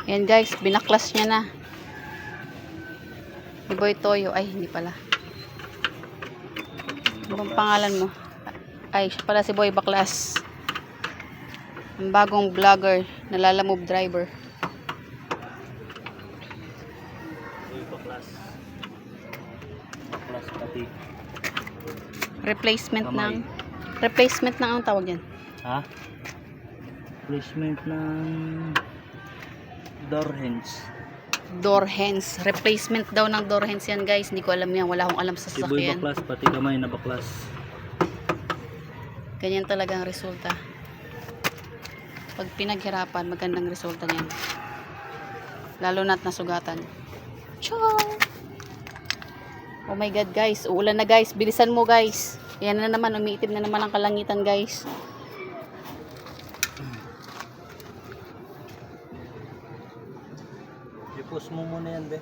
Ayan guys, binaklas niya na. Si Boy Toyo. Ay, hindi pala. Ano bang pangalan mo? Ay, siya pala si Boy Baklas. Ang bagong vlogger, nalalamove driver. Boy Baklas. Baklas pati. Replacement Kamay. ng anong tawag yan? Ha? Replacement ng door hinge. Door hands. Replacement daw ng door hands yan guys. Hindi ko alam yan. Wala akong alam sa Si Boy sasakyan. Baklas pati kamay na baklas. Ganyan talaga ang resulta. Pag pinaghirapan, magandang resulta niyan. Lalo na't nasugatan. Ciao! Oh my God guys. Uulan na guys. Bilisan mo guys. Yan na naman. Umiitim na naman ang kalangitan guys. I-post mo muna yan, be.